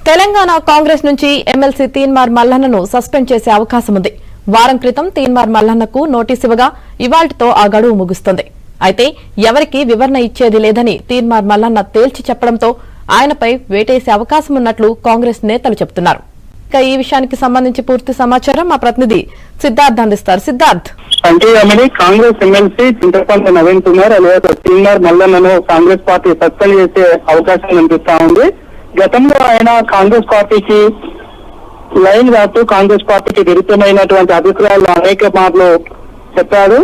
తెలంగాణ కాంగ్రెస్ నుంచి MLC Teenmar మల్లన్నను suspend చేసే అవకాశం ఉంది. వారం క్రితం తీన్మార్ మల్లన్నకు నోటీసు ఇవ్వగా ఇవాళ్టితో ఆ గడువు ముగుస్తుంది. అయితే ఎవరికీ వివరణ ఇచ్చేది లేదని తీన్మార్ మల్లన్న తేల్చి చెప్పడంతో ఆయనపై వేటేసే అవకాశం ఉన్నట్లు కాంగ్రెస్ నేతలు చెబుతున్నారు. ఇక ఈ విషయానికి సంబంధించి పూర్తి సమాచారం మా ప్రతినిధి సిద్ధార్థ్ అందిస్తారు. సిద్ధార్థ్, కాంగ్రెస్ ఎమ్మెల్సీ చింతపల్లి నవీన్ కుమార్ అలాగే తీన్మార్ మల్లన్నను కాంగ్రెస్ పార్టీ సస్పెండ్ చేసే అవకాశం కనిపిస్తా ఉంది. గతంలో ఆయన కాంగ్రెస్ పార్టీకి లైన్ కాదు, కాంగ్రెస్ పార్టీకి విరుద్ధమైనటువంటి అభిప్రాయాలు అనేక మార్లు చెప్పారు.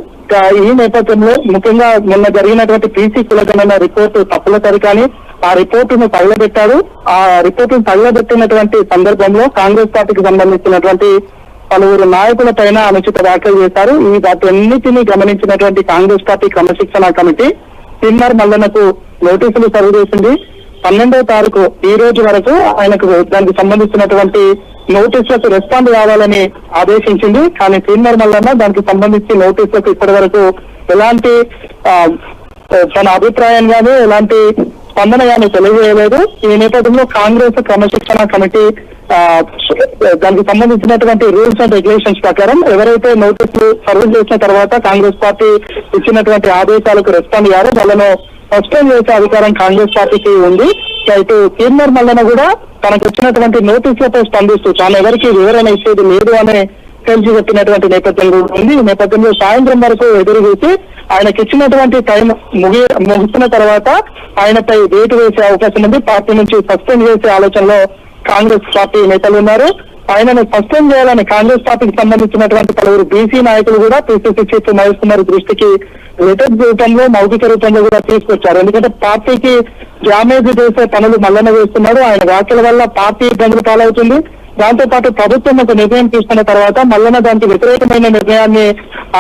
ఈ నేపథ్యంలో ముఖ్యంగా మొన్న జరిగినటువంటి పీసీ కులగణన రిపోర్టు తప్పులసరి కానీ ఆ రిపోర్టును తగలబెట్టారు. ఆ రిపోర్టును తగలబెట్టినటువంటి సందర్భంలో కాంగ్రెస్ పార్టీకి సంబంధించినటువంటి పలువురు నాయకుల పైన అనుచిత వ్యాఖ్యలు చేశారు. ఈ వాటన్నిటినీ గమనించినటువంటి కాంగ్రెస్ పార్టీ క్రమశిక్షణ కమిటీ తీన్మార్ మల్లన్నకు నోటీసులు సర్వ్ చేసింది. 12వ తారీఖు ఈ రోజు వరకు ఆయనకు దానికి సంబంధించినటువంటి నోటీసులకు రెస్పాండ్ కావాలని ఆదేశించింది. కానీ తీన్మార్ మల్లన్న దానికి సంబంధించి నోటీసులకు ఇప్పటి వరకు ఎలాంటి తన అభిప్రాయం గానీ ఎలాంటి స్పందన గానీ తెలియజేయలేదు. ఈ నేపథ్యంలో కాంగ్రెస్ క్రమశిక్షణ కమిటీ దానికి సంబంధించినటువంటి రూల్స్ అండ్ రెగ్యులేషన్స్ ప్రకారం ఎవరైతే నోటీసులు సర్వ్ చేసిన తర్వాత కాంగ్రెస్ పార్టీ ఇచ్చినటువంటి ఆదేశాలకు రెస్పాండ్ అయ్యారో వాళ్ళను సస్పెండ్ చేసే అధికారం కాంగ్రెస్ పార్టీకి ఉంది. ఇటు తీన్మార్ మల్లన్న కూడా తనకు వచ్చినటువంటి నోటీసులతో స్పందిస్తూ తాను ఎవరికి వివరణ ఇచ్చేది లేదు అని తెలిసి చెప్పినటువంటి నేపథ్యం ఉంది. ఈ నేపథ్యంలో సాయంత్రం వరకు ఎదురు చూసి ఆయనకి ఇచ్చినటువంటి టైం ముగిసిన తర్వాత ఆయనపై వేటు వేసే అవకాశం ఉంది. పార్టీ నుంచి సస్పెండ్ చేసే ఆలోచనలో కాంగ్రెస్ పార్టీ నేతలు ఉన్నారు. ఆయనను సస్పెండ్ చేయాలని కాంగ్రెస్ పార్టీకి సంబంధించినటువంటి పలువురు బీసీ నాయకులు కూడా పిసిసి చీఫ్ మహేష్ కుమార్ దృష్టికి లెటర్ రూపంలో మౌఖిక రూపంలో కూడా తీసుకొచ్చారు. ఎందుకంటే పార్టీకి డ్యామేజ్ చేసే పనులు మల్లన్న వేస్తున్నాడు. ఆయన వ్యాఖ్యల వల్ల పార్టీ ఇబ్బందులు పాలవుతుంది. దాంతో పాటు ప్రభుత్వం ఒక నిర్ణయం తీసుకున్న తర్వాత మల్లన్న దానికి వ్యతిరేకమైన నిర్ణయాన్ని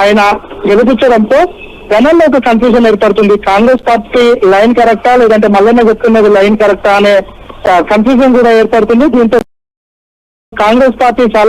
ఆయన గెలిపించడంతో జనంలో ఒక కన్ఫ్యూజన్ ఏర్పడుతుంది. కాంగ్రెస్ పార్టీ లైన్ కరెక్టా లేదంటే మల్లన్న చెప్తున్నది లైన్ కరెక్టా అనే కన్ఫ్యూజన్ కూడా ఏర్పడుతుంది. దీంతో కాంగ్రెస్ పార్టీ చాలా